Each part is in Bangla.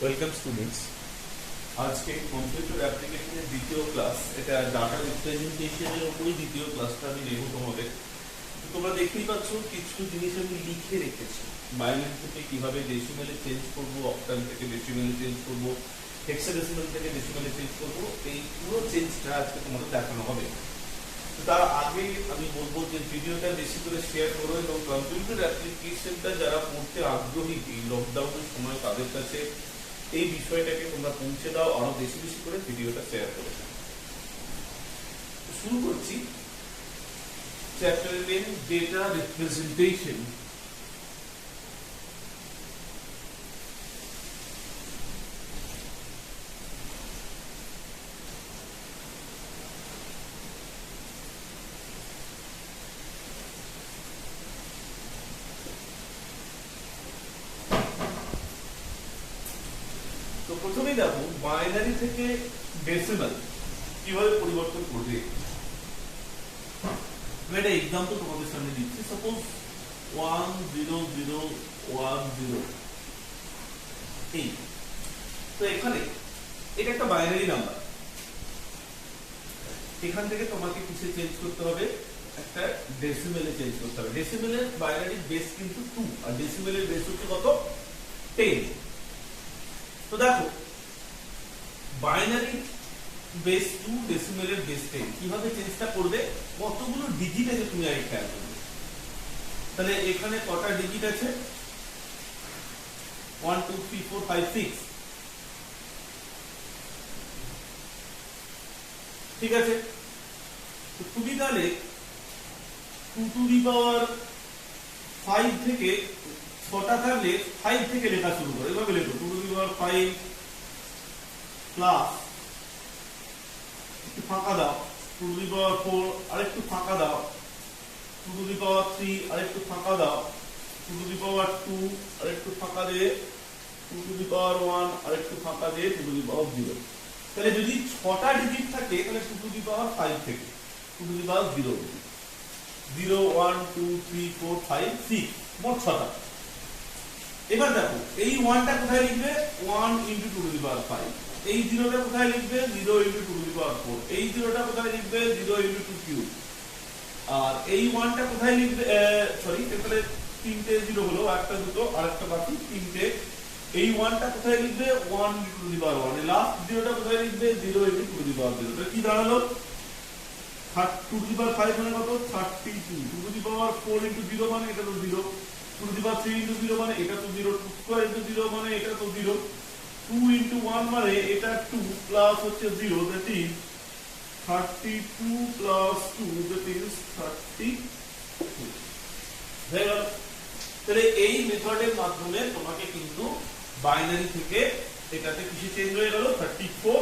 Welcome students. আজকে কম্পিউটার অ্যাপ্লিকেশনের দ্বিতীয় ক্লাস, এটা ডাটা রিপ্রেজেন্টেশনের উপরই দ্বিতীয় ক্লাসটা আমি নেব তোমাদের। তোমরা দেখতেই পাচ্ছ কিছু জিনিস আমি লিখে রেখেছি। বাইনারি থেকে কিভাবে ডেসিমেলে চেঞ্জ করব, অক্টাল থেকে ডেসিমেলে চেঞ্জ করব, হেক্সাডেসিমেল থেকে ডেসিমেলে চেঞ্জ করব, এই পুরো চেঞ্জটা আজকে তোমাদের দেখানো হবে। তার আগে আমি বলবো যে ভিডিওটা বেশি করে শেয়ার করো এবং কম্পিউটার অ্যাপ্লিকেশনটা যারা পড়তে আগ্রহী এই লকডাউনের সময় তাদের কাছে এই বিষয়টাকে তোমরা পৌঁছে দাও, আরো বেশি বেশি করে ভিডিওটা শেয়ার করে দাও। শুরু করছি চ্যাপ্টার 10 ডেটা রিপ্রেজেন্টেশন। তো প্রথমেই দেখো বাইনারি থেকে ডেসিমাল কিভাবে পরিবর্তন করবে। আমি একটা এক্সাম্পল তোমাদের সামনে দিচ্ছি। সাপোজ 10010 এই, তো এখানে এটা একটা বাইনারি নাম্বার। এখান থেকে তোমাকে কিসে চেঞ্জ করতে হবে? একটা ডেসিমেলে চেঞ্জ করতে হবে। ডেসিমেলের বাইনারি বেস কিন্তু 2 আর ডেসিমেলের বেস হচ্ছে কত? 10। তো দেখো বাইনারি বেস 2 ডেসিমেলের বেস 10 কিভাবে চেঞ্জটা করবে? কতগুলো ডিজিট আছে তুমি আগে খেয়াল করবে। তাহলে এখানে কটা ডিজিট আছে? 1 2 3 4 5 6। ঠিক আছে, তো তুমি তাহলে 2 টু দি পাওয়ার 5 থেকে 6টা থাকলে 5 থেকে লেখা শুরু করো। এভাবে লেখো 2 টু দি পাওয়ার 5 প্লাস ফাঁকা দাও 2 টু দি পাওয়ার 4 আরেকটু ফাঁকা দাও 2 টু দি পাওয়ার 3 আরেকটু ফাঁকা দাও 2 টু দি পাওয়ার 2 আরেকটু ফাঁকা দিয়ে 2 টু দি পাওয়ার 1 আরেকটু ফাঁকা দিয়ে 2 টু দি পাওয়ার 0। তাহলে যদি 6টা ডিজিট থাকে তাহলে 2 টু দি পাওয়ার 5 থেকে 2 টু দি পাওয়ার 0 0 1 2 3 4 5 6 মোট 6টা। এবার দেখো এই 1টা কোথায় লিখবে? 1 ইনটু 2 টু দি পাওয়ার 5। এই 0টা কোথায় লিখবে? 0 ইনটু 2 টু দি পাওয়ার 4। এই 0টা কোথায় লিখবে? 0 ইনটু 2 কিউব। আর এই 1টা কোথায় লিখবে? সরি, এখানে তিনটে 0 হলো, একটা দুটো আরেকটা বাকি তিনটে। এই 1টা কোথায় লিখবে? 1 ইনটু 2 টু দি পাওয়ার 1। এই লাস্ট 0টা কোথায় লিখবে? 0 ইনটু 2 টু দি পাওয়ার 0। এটা কি দাঁড়ালো? 2 টু দি পাওয়ার 5 মানে কত? 32। 2 টু দি পাওয়ার 4 ইনটু 0 মানে এটা তো 0। 2 টু দি পাওয়ার 3 ইনটু 0 মানে এটা তো 0। 2 স্কয়ার ইনটু 0 মানে এটা তো 0। 2 ইনটু 1 মানে এটা 2 প্লাস হচ্ছে 0, that is 32 plus 2, that is 32 হয়ে গেল। তাহলে এই মেথডের মাধ্যমে তোমাকে কিন্তু বাইনারি থেকে এটাতে কিসে চেঞ্জ হয়ে গেল? 34।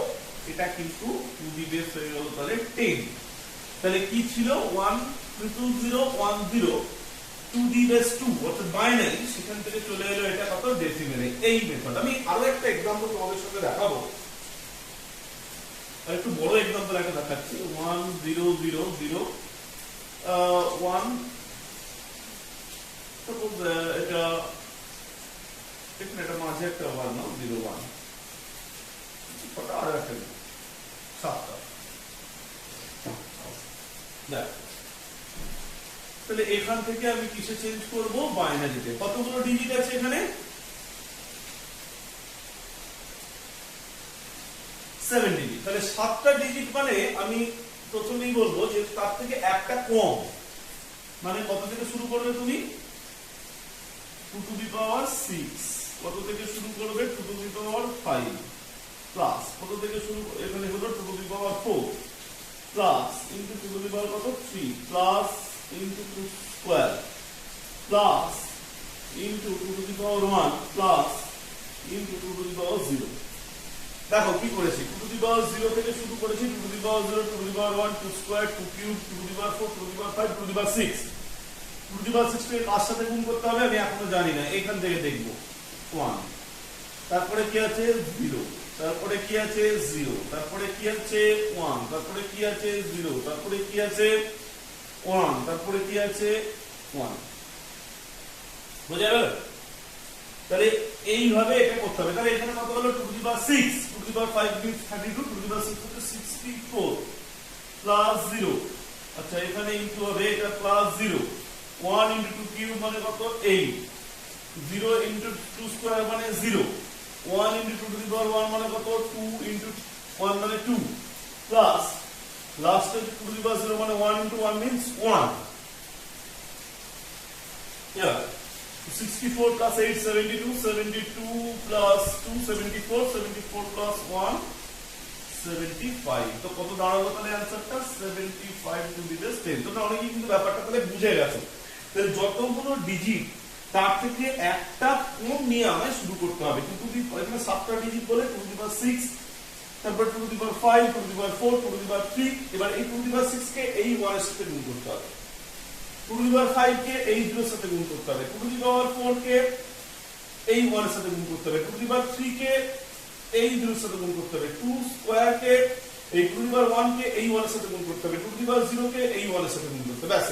এটা কিন্তু 2 দি বেস হয়ে গেল তাহলে 10। তাহলে কি ছিল? 10010 2 দি বেস 2 অর্থাৎ বাইনারি, সেখান থেকে চলে এলো এটা কত? ডেসিমেলে। এই মেথড আমি আরো একটা एग्जांपल তোমাদের সাথে দেখাবো। আর একটু বড় एग्जांपल একটা দেখাচ্ছি। 1000 1 সাপোজ এটা এখানে এটা মাঝে একটা 1 নাও 01 কটা আর একটা 7টা। দেখ তাহলে এখান থেকে আমি কিসে চেঞ্জ করব? বাইনারিতে। কতগুলো ডিজিট আছে এখানে? 7 ডিজিট। তাহলে 7টা ডিজিট মানে আমি প্রথমেই বলবো যে তার থেকে একটা কম, মানে কত থেকে শুরু করবে তুমি? 2 টু দি পাওয়ার 6। কত থেকে শুরু করবে? 2 টু দি পাওয়ার 5 প্লাস কত থেকে শুরু? এখানে হলো 2 to the power 4 plus into 2 to the power কত? 3 plus into 2 square plus into 2 to the power 1 plus into 2 to the power 0। দেখো কি করেছি? 2 to the power 0 থেকে শুরু করেছি। 2 to the power 0 2 to the power 1 2 square 2 cube 2 to the power 4 2 to the power 5 2 to the power 6। 2 to the power 6 কে কার সাথে গুণ করতে হবে আমি এখনো জানি না, এখান থেকে দেখব। 1, তারপরে কি আছে? 0, তারপরে কি আছে? 0, তারপরে কি আছে? 1, তারপরে কি আছে? 0, তারপরে কি আছে? 1, তারপরে কি আছে? 1। বোঝা গেল? তাহলে এইভাবে এটা করতে হবে। তাহলে এখানে কত হলো 2 to the power 6, 2 to the power 5 means 32, 2 to the power 6 হচ্ছে 64 প্লাস 0। আচ্ছা এখানে ইনটু হবে এটা প্লাস 0, 1 ইনটু 2 কিউব মানে কত 8, 0 ইনটু 2 স্কয়ার মানে 0, 1 ইনটু 2 টু দি পাওয়ার 1 মানে কত 2 ইনটু 1 মানে 2 প্লাস লাস্টে 2 টু দি পাওয়ার 0 মানে 1 into 1 means 1। Yeah, 64 plus 8 72, 72 plus 2 74, 74 plus 1 75। তো কত দাঁড়ালো তাহলে অ্যানসারটা 75 টু দি বেস 10। তোমরা অনেকেই কিন্তু ব্যাপারটা তাহলে বুঝে গেছো। তাহলে যতগুলো ডিজিট তার থেকে একটা কম নিয়ে আমায় শুরু করতে হবে। কিন্তু এখানে 7টা ডিজিট বলে 2 টু দি পাওয়ার 6, তারপর 2 to the power 5, 2 to the power 4, 2 to the power 3। এবার এই 2 টু দি পাওয়ার 6 কে এই 1 এর সাথে গুণ করতে হবে, 2 টু দি পাওয়ার 5 কে এই 0 এর সাথে গুণ করতে হবে, 2 টু দি পাওয়ার 4 কে এই 1 এর সাথে গুণ করতে হবে, 2 টু দি পাওয়ার 3 কে এই 0 এর সাথে গুণ করতে হবে, 2 স্কয়ার কে এই 2 টু দি পাওয়ার 1 কে এই 1 এর সাথে গুণ করতে হবে, 2 টু দি পাওয়ার 0 কে এই 1 এর সাথে গুণ করতে হবে। ব্যাস।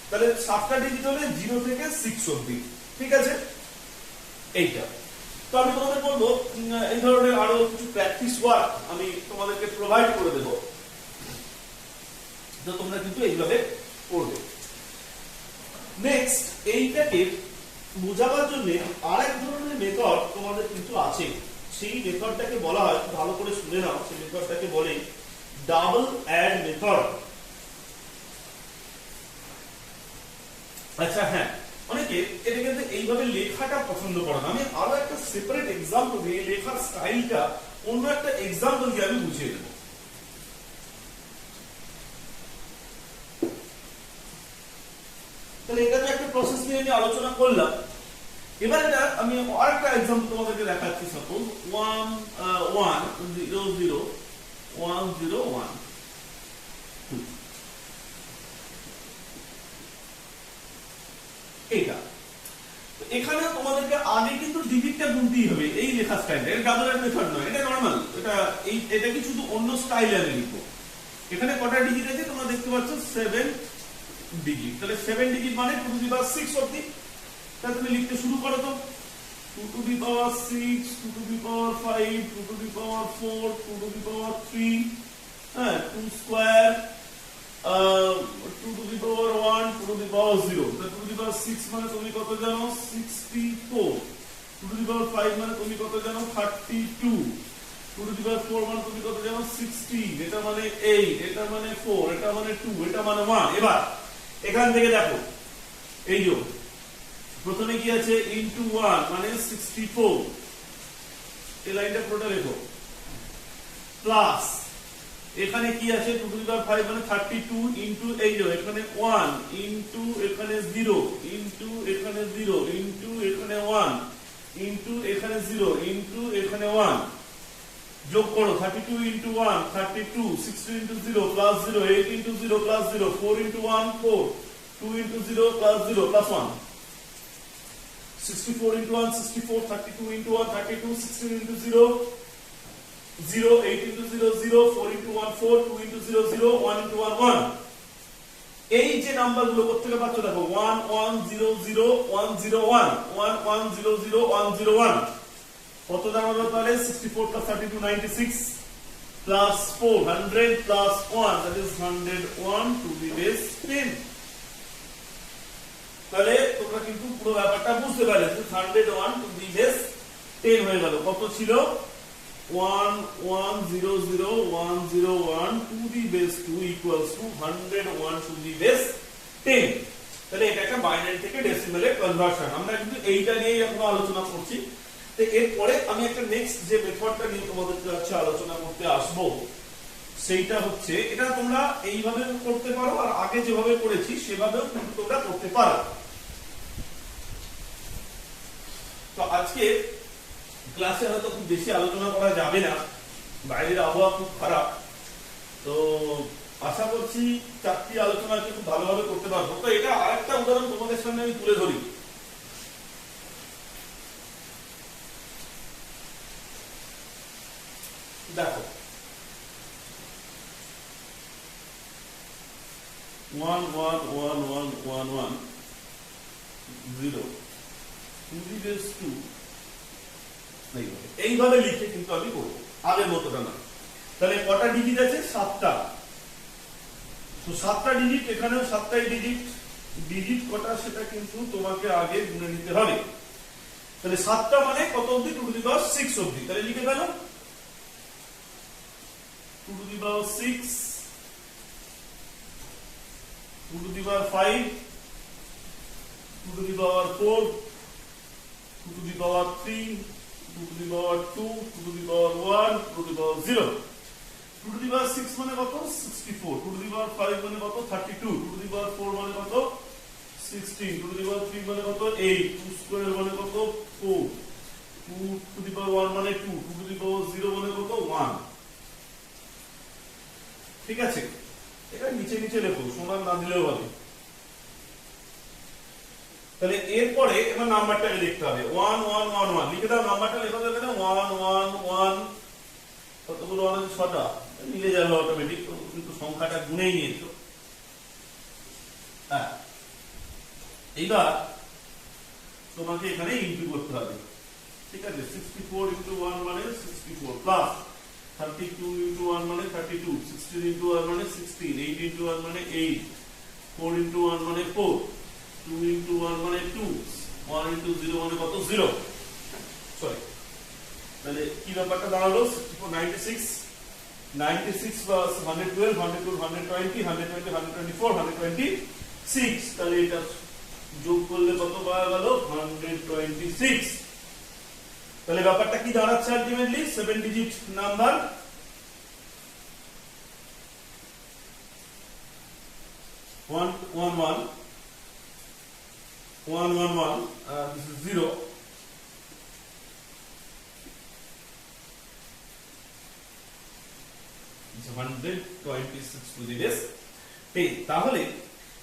তাহলে 7টা ডিজিট হলে 0 থেকে 6 অবধি। ঠিক আছে, এইটা। তো আমি তোমাদের বলবো এই ধরনের আরো কিছু প্র্যাকটিস ওয়ার্ক আমি তোমাদেরকে প্রোভাইড করে দেব, তো তোমরা কিন্তু এইভাবে করবে। নেক্সট এইটাকে বোঝাবার জন্য আরেক ধরনের মেথড তোমাদের কিন্তু আছে। সেই মেথডটাকে বলা হয়, ভালো করে শুনে নাও, সেই মেথডটাকে বলে ডাবল অ্যাড মেথড। আচ্ছা হ্যাঁ, অনেকে এটা কিন্তু এইভাবে লেখাটা পছন্দ করে না। আমি আরো একটা সেপারেট এক্সাম্পল দিয়ে লেখার স্টাইলটা অন্য একটা এক্সাম্পল দিয়ে আমি বুঝিয়ে দেবো। তাহলে এটা তো একটা প্রসেস নিয়ে আমি আলোচনা করলাম। এবার এটা আমি আরেকটা এক্সাম্পল তোমাদেরকে দেখাচ্ছি। সাপোজ 1 1 0 0 1 0 1। এটা এখানে তোমাদেরকে আগে কিন্তু ডিজিটটা গুনতেই হবে এই লেখা স্টাইলে। এটা ডাবল অ্যাড মেথড নয়, এটা নরমাল। এটা কি শুধু অন্য স্টাইলে আমি লিখবো। এখানে কটা ডিজিট আছে তোমরা দেখতে পাচ্ছ, 7 ডিজিট। তাহলে 7 ডিজিট মানে 2 টু দি পাওয়ার 6 অবধি। তাহলে তুমি লিখতে শুরু করো তো, 2 to the power 6, 2 to the power 5, 2 to the power 4, 2 to the power 3, হ্যাঁ 2 square, 2 to the power 1, 2 to the power 0। তাহলে 2 টু দি পাওয়ার 6 মানে তুমি কত জানো 64, 2 টু দি পাওয়ার 5 মানে তুমি কত জানো 32, 2 টু দি পাওয়ার 4 মানে তুমি কত জানো 16, এটা মানে 8, এটা মানে 4, এটা মানে 2, এটা মানে 1। এবার এখান থেকে দেখো, এই যে প্রথমে কি আছে ইনটু 1 মানে 64, এই লাইনটা পুরোটা লেখো, প্লাস এখানে কি আছে 2 টু দি পাওয়ার 5 মানে 32 ইনটু এই যে এখানে 1 ইনটু এখানে 0 ইনটু এখানে 0 ইনটু এখানে 1 ইনটু এখানে 0 ইনটু এখানে 1, যোগ করো 32 into 1 32, 16 into 0 plus 0, 8 into 0 plus 0, 4 into 1 4, 2 into 0 plus 0 plus 1, 64 into 1 64, 32 into 1 32, 16 into 0 0, 8 into 0 0, 4 into 1 4, 2 into 0 0, 1 into 1 1। এই যে নাম্বারগুলো প্রত্যেকটা পাচ্ছ দেখো 1 1 0 0 1 0 1, 1 1 0 0 1 0 1। কত দাঁড়ালো তাহলে 64 plus 32 96 plus 4 100 plus 1, that is 101 to the base 10। তাহলে তোমরা কিন্তু পুরো ব্যাপারটা বুঝতে পারলে, 101 to the base 10 হয়ে গেল। কত ছিল 1 1 0 0 1 0 1 to the base 2 equals to 101 to the base 10। তাহলে এটা একটা বাইনারি থেকে ডেসিমেলে কনভার্সন। আমরা কিন্তু এইটা নিয়েই এখন আলোচনা করছি। তো এরপরে আমি একটা নেক্সট যে মেথডটা নিয়ে তোমাদের কাছে আলোচনা করতে আসবো, সেইটা হচ্ছে এটা তোমরা এইভাবে করতে পারো, আর আগে যেভাবে করেছি সেভাবেও কিন্তু তোমরা করতে পারো। তো আজকে ক্লাসে হয়তো খুব বেশি আলোচনা করা যাবে না, বাইরের আবহাওয়া খুব খারাপ। তো আশা করছি 4টি আলোচনাকে খুব ভালোভাবে করতে পারবো। তো এটা আরেকটা উদাহরণ তোমাদের সামনে আমি তুলে ধরি। দেখো 1 1 1 1 1 1 0 2 এইভাবে লিখে কিন্তু আমি করবো, আগের মতোটা না। তাহলে কটা ডিজিট আছে? 7টা। তো 7টা ডিজিট, এখানেও 7টাই ডিজিট। ডিজিট কটা সেটা কিন্তু তোমাকে আগে গুনে নিতে হবে। তাহলে 7টা মানে কত অবধি? 2 টু দি পাওয়ার 6 অবধি। তাহলে লিখে ফেলো 2 to the power 6, 2 to the power 5, 2 to the power 4, 2 to the power 3, 2 to the power 2, 2 to the power 1, 2 to the power 0. 2 to the power 6 মানে কত? 64. 2 to the power 5 মানে কত? 32. 2 to the power 4 মানে কত? 16. 2 to the power 3 মানে কত? 8. 2 স্কয়ার মানে কত? 4. 2 to the power 1 মানে 2. 2 to the power 0 মানে কত? 1. ঠিক আছে? এটা নিচে নিচে লেখো, সমান না দিলেও হবে। তাহলে এরপরে এবার নাম্বারটাকে লিখতে হবে 1 1 1 1 লিখে দাও। নাম্বারটা লেখা যাবে না 1 1 1 কতগুলো 1 আছে? 6টা। মিলে যাবে অটোমেটিক, কিন্তু সংখ্যাটা গুনেই নিয়েছো। হ্যাঁ, এইবার তোমাকে এখানে ইনটু করতে হবে। ঠিক আছে? 64 ইনটু 1 মানে 64 প্লাস 32 ইনটু 1 মানে 32, 16 ইনটু 1 মানে 16, 8 ইনটু 1 মানে 8, 4 ইনটু 1 মানে 4, 2 into 1 মানে 2, 1 into 0 মানে কত? 0। সরি, তাহলে কি ব্যাপারটা দাঁড়ালো? 64 96, 96 plus 112, 112 120, 120 124, 126। তাহলে এটা যোগ করলে কত পাওয়া গেল? 126। তাহলে ব্যাপারটা কি দাঁড়াচ্ছে ultimately? 7 digit number. 1 1 1 1 1 1, this is 0. It's 126 to the base 10। তাহলে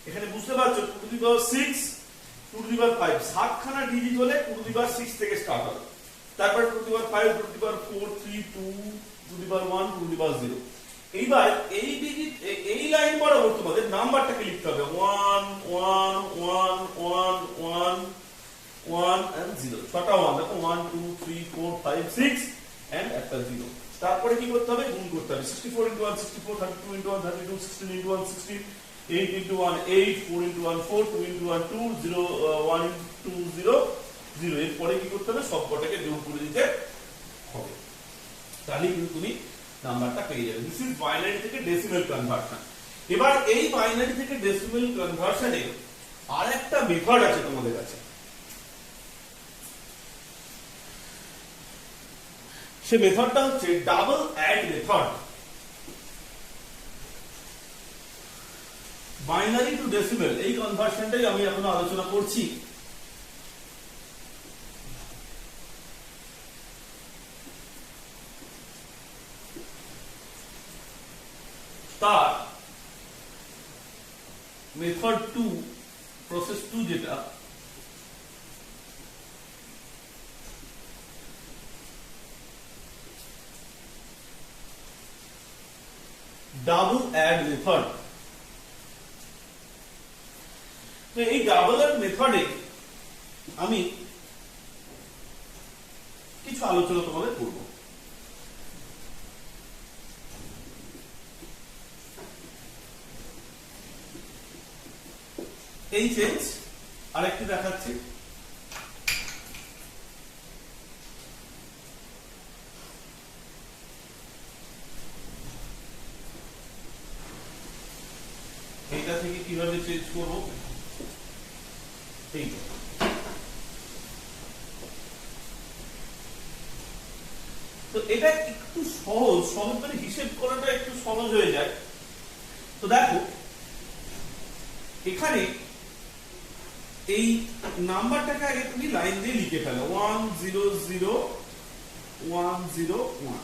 এখানে বুঝতে পারছো 2 to the power 6, 2 to the power 5, 7খানা digit হলে 2 to the power 6 থেকে স্টার্ট হবে। তারপর 2 to the power 5, 2 to the power 4, 3, 2, 2 to the power 1, 2 to the power 0। এইবার এই ডিজিট, এই লাইন বরাবর তোমাদের নাম্বারটাকে লিখতে হবে 1 1 1 1 1 1 and 0। 6টা 1, দেখো 1 2 3 4 5 6 and একটা 0। তারপরে কি করতে হবে? গুণ করতে হবে। 64 into 1 64, 32 into 1 32, 16 into 1 16, 8 into 1 8, 4 into 1 4, 2 into 1 2, 0 1 into 0 0। এরপরে কি করতে হবে? সবকটাকে যোগ করে দিতে হবে। তাহলে কিন্তু তুমি নাম্বারটা পেয়ে যাবে। দিস ইজ বাইনারি থেকে ডেসিমাল কনভার্সন। এবার এই বাইনারি থেকে ডেসিমাল কনভার্সনে আরেকটা মেথড আছে তোমাদের কাছে। সে মেথডটা হচ্ছে double add method. Binary to decimal এই কনভার্সনটাই আমি এখন আলোচনা করছি। তার মেথড 2, প্রসেস 2 যেটা, ডাবল অ্যাড মেথড। তো এই ডাবল অ্যাড মেথডে আমি কিছু আলোচনা তোমাদের করব। এই চেঞ্জ আরেকটি দেখাচ্ছি। এইটা থেকে কিভাবে চেঞ্জ করব? এইটা তো এটা একটু সহজ মানে হিসেব করাটা একটু সহজ হয়ে যায়। তো দেখো এখানে এই নাম্বারটাকে আগে তুমি লাইন দিয়ে লিখে ফেলো 1 0 0 1 0 1।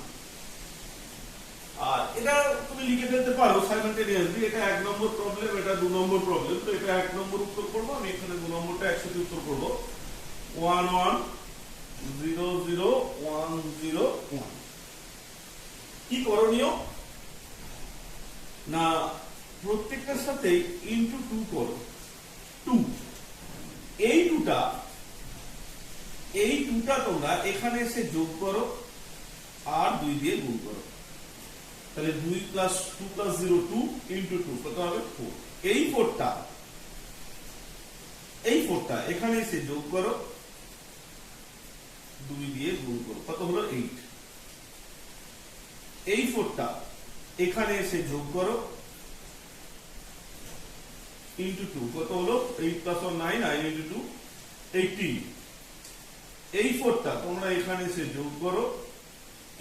আর এটা তুমি লিখে ফেলতে পারো সাইমালটেনিয়াসলি। এটা 1 নম্বর প্রবলেম, এটা 2 নম্বর প্রবলেম। তো এটা 1 নম্বর উত্তর করব, আমি এখানে 2 নম্বরটা একসাথে উত্তর করব। 1 1 0 0 1 0 1। কি করণীয় না, প্রত্যেকটার সাথে ইনটু 2 করো। 2, এই 2টা 2টা তোমরা এখানে এসে যোগ করো আর 2 দিয়ে গুণ করো, তাহলে 2 প্লাস 2 প্লাস 0 2 ইনটু 2 কত হবে 4। এই 4টা এখানে এসে যোগ করো, 2 দিয়ে গুণ করো, কত হলো 8। এই 4টা এখানে এসে যোগ করো ইনটু 2 কত হলো 8 প্লাস 1 9 9 ইনটু 2 18। এই 4টা তোমরা এখানে এসে যোগ করো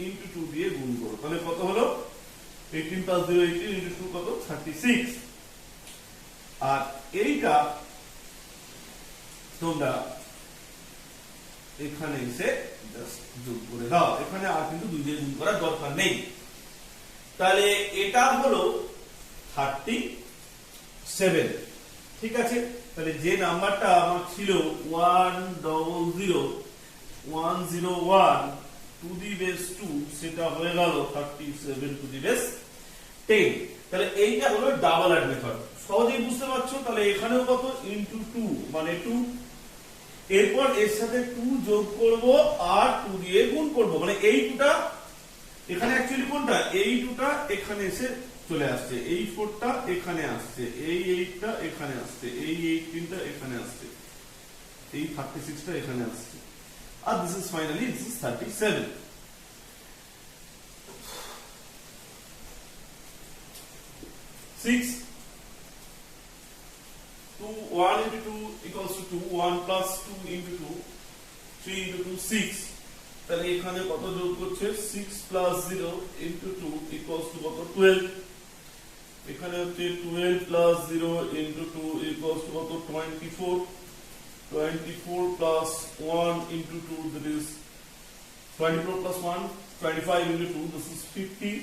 ইনটু 2 দিয়ে গুণ করো, তাহলে কত হলো 18 প্লাস 0 18 ইনটু 2 কত 36। আর এইটা তোমরা এখানে এসে জাস্ট যোগ করে দাও, এখানে আর কিন্তু 2 দিয়ে গুণ করার দরকার নেই। তাহলে এটা হলো 37। ঠিক আছে, তাহলে যে নাম্বারটা আমার ছিল 10001 টু দি বেস 2 সেটা হয়ে গেল 37 টু দি বেস 10। তাহলে এইটা হলো ডাবল অ্যাড মেথড, সহজেই বুঝতে পারছো। তাহলে এখানেও কত ইনটু 2 মানে 2, এরপর এর সাথে 2 যোগ করব আর 2 দিয়ে গুণ করব, মানে এই 2টা এখানে অ্যাকচুয়ালি কোনটা, এই 2টা এখানে এসে চলে আসছে, এই 4টা এখানে আসছে, এই 8টা এখানে আসছে, এই 18টা এখানে আসছে, এই 36টা এখানে আসছে, আর this is finally this is 37। 6 2 1 into 2 equals to 2, 1 plus 2 into 2 3 into 2 6। তাহলে এখানে কত যোগ করছে 6 plus 0 into 2 equals to কত 12। এখানে হচ্ছে 12 plus 0 into 2 equals to কত 24। 24 plus 1 into 2 that is 24 plus 1 25 into 2 this is 50।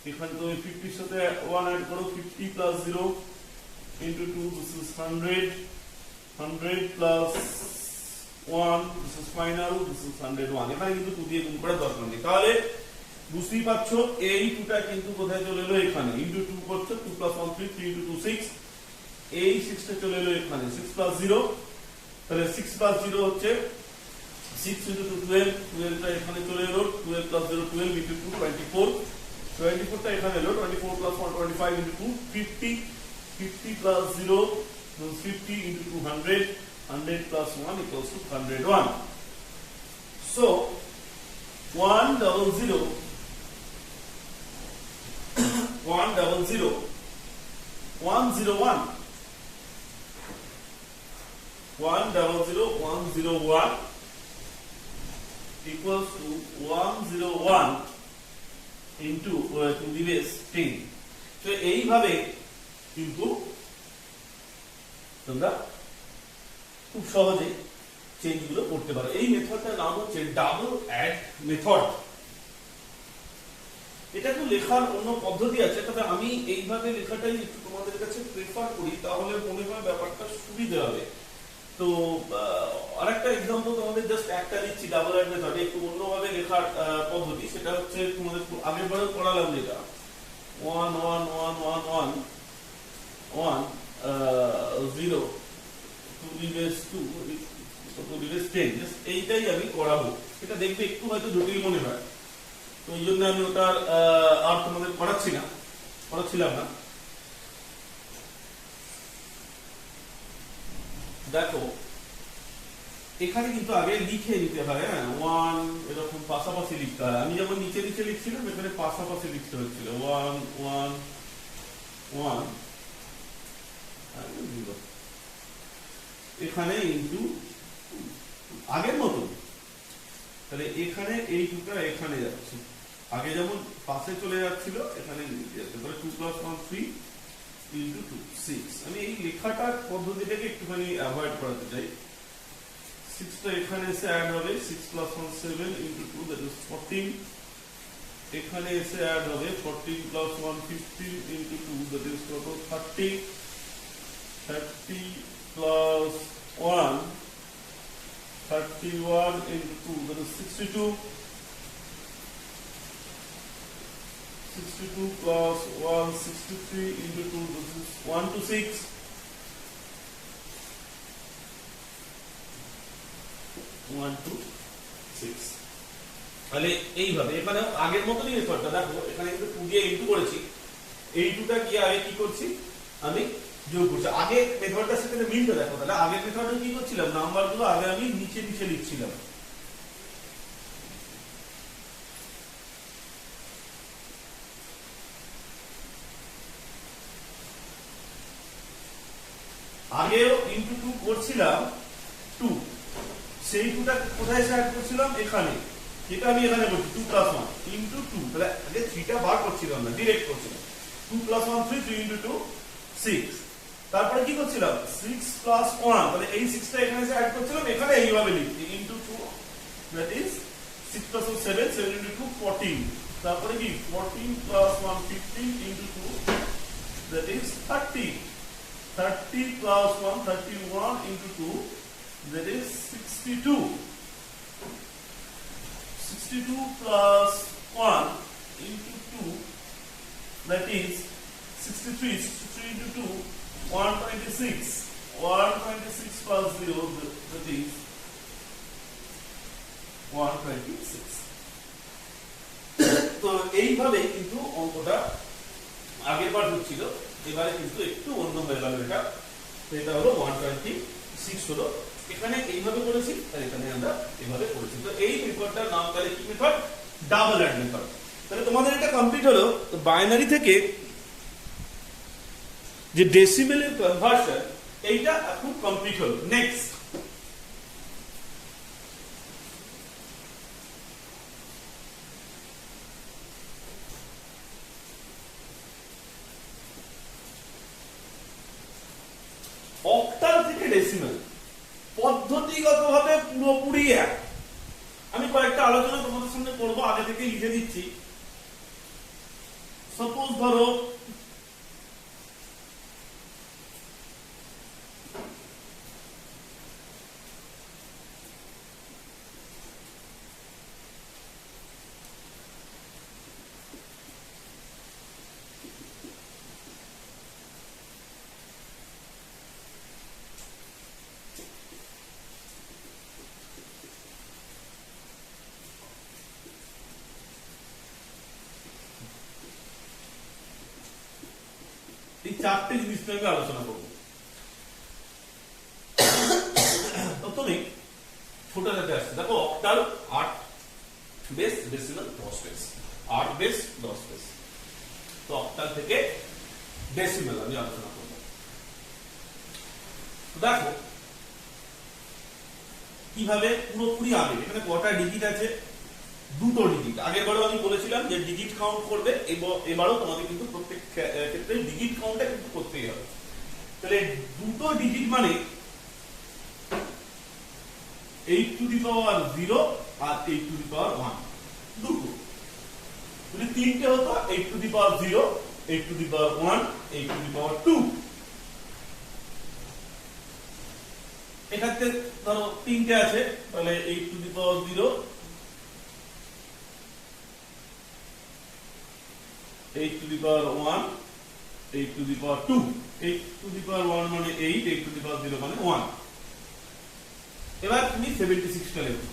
এখানে তো 50 এর সাথে 1 অ্যাড করো, 50 plus 0 into 2 this is 100। 100 plus 1 this is final, this is 101। এখানে কিন্তু 2 দিয়ে গুণ করার দরকার নেই। তাহলে বুঝতেই পারছো এই 2টা কিন্তু কোথায় চলে এলো, এখানে ইনটু 2 করছো, 2 plus 1 3 3 into 2 6। এই 6টা চলে এলো এখানে, 6 plus 0, তাহলে 6 plus 0 হচ্ছে 6 into 2 12, 12টা এখানে চলে এলো, 12 plus 0 12 into 2 24, 24টা এখানে এলো, 24 plus 1 25 into 2 50, 50 plus 0 50 into 200, 100 plus 1 equals to 101। So 100 100 101 100 101 equals to 101 into to the base 10। তো এইভাবে কিন্তু তোমরা খুব সহজে চেঞ্জ গুলো করতে পারো। এই মেথডটার নাম হচ্ছে ডাবল অ্যাড মেথড। এটা তো লেখার অন্য পদ্ধতি আছে, তবে আমি এইভাবে লেখাটাই একটু তোমাদের কাছে প্রেফার করি, তাহলে মনে হয় ব্যাপারটা সুবিধা হবে। তো আরেকটা एग्जांपल তোমাদের জাস্ট একটা দিচ্ছি ডাবল অ্যাড মেথডে, একটু অন্যভাবে লেখার পদ্ধতি। সেটা হচ্ছে তোমাদের আগের বারেও পড়ালাম যেটা 1 1 1 1 1 1 0 to the base 2 to the base 10। Just এইটাই আমি করাবো, এটা দেখবে একটু হয়তো জটিল মনে হয়, তো এই জন্য আমি ওটার আর তোমাদের পড়াচ্ছিলাম না। দেখো এখানে কিন্তু আগে লিখে নিতে হয়, হ্যাঁ 1 এরকম পাশাপাশি লিখতে হয়। আমি যেমন নিচে নিচে লিখছিলাম, এখানে পাশাপাশি লিখতে হচ্ছিল 1 1 1 0, এখানে ইনটু আগের মতো। তাহলে এখানে এই দুটো এখানে যাচ্ছে, আগে যেমন পাশে চলে যাচ্ছিল এখানে নিচে যাচ্ছে। তাহলে 2 plus 1 3 into 2 6। আমি এই লেখাটার পদ্ধতিটাকে একটুখানি অ্যাভয়েড করাতে চাই। 6টা এখানে এসে অ্যাড হবে, 6 plus 1 7 into 2 that is 14। এখানে এসে অ্যাড হবে 14 plus 1 15 into 2 that is কত 30। 30 plus 1 31 into 2 that is 62। 62 plus 1 63 into 2 this is 1 to 6। 1 to 6 তাহলে এইভাবে এখানে আগের মতই মেথডটা দেখো এখানে কিন্তু 2 দিয়ে ইনটু করেছি এই 2টা কি আগে কি করছি আমি যোগ করছি আগে মেথডটার সাথে মিলটা দেখো তাহলে আগের মেথডে কি করছিলাম নাম্বারগুলো আগে আমি নিচে নিচে লিখছিলাম আগেও ইনটু 2 করছিলাম 2 সেই 2টা কোথায় এসে অ্যাড করছিলাম এখানে যেটা আমি এখানে করছি 2 + 1 ইনটু 2 তাহলে আগে 3টা বার করছিলাম না ডাইরেক্ট করছিলাম 2 + 1 3 3 ইনটু 2 6 তারপরে কি করছিলাম 6 + 1 তাহলে এই 6টা এখানে এসে অ্যাড করছিলাম এখানে এইভাবে লিখছি ইনটু 2 দ্যাট ইজ 6 + 1 7 7 ইনটু 2 14 তারপরে কি 14 + 1 15 into 2 that is 30 30 + 1 31 into 2 that is 62 62 plus 1 into 2 that is 63 63 into 2 126 126 plus 0 that is 126 তো এইভাবে কিন্তু অঙ্কটা আগের বার হচ্ছিল এবারে কিন্তু একটু অন্য হয়ে গেল এটা তো এটা হলো 126 হলো এখানে এইভাবে করেছি আর এখানে আমরা এইভাবে করেছি তো এই মেথডটার নাম তাহলে কি মেথড ডাবল অ্যাড মেথড তাহলে তোমাদের এটা কমপ্লিট হলো তো বাইনারি থেকে যে ডেসিমেলের কনভার্সন এইটা এখন কমপ্লিট হলো নেক্সট অক্টাল থেকে ডেসিমেল পদ্ধতিগতভাবে পুরোপুরি এক আমি কয়েকটা আলোচনা তোমাদের সামনে করব আগে থেকে লিখে দিচ্ছি সাপোজ ধরো এই চারটি জিনিস নিয়ে আমি আলোচনা করব প্রথমে ছোটটাতে আসছে দেখো octal 8 base decimal 10 base 8 base 10 base তো অক্টাল থেকে ডেসিমেল আমি আলোচনা করব দেখো কিভাবে পুরোপুরি আগে এখানে কটা ডিজিট আছে দুটো ডিজিট আগের বারও আমি বলেছিলাম যে ডিজিট কাউন্ট করবে এবারও তোমাদের কিন্তু প্রত্যেক ক্ষেত্রে ডিজিট কাউন্টটা কিন্তু করতেই হবে তাহলে দুটো ডিজিট মানে 8 to the power 0 R 8 to the power 1 দুটো যদি তিনটে হতো 8 to the power 0 8 to the power 1 8 to the power 2 এটাতে ধরো তিনটে আছে তাহলে 8 to the power 0 8 to the power 1 8 to the power 2 8 to the power 1 মানে 8 8 to the power 0 মানে 1 এবার তুমি 76 টা লেখো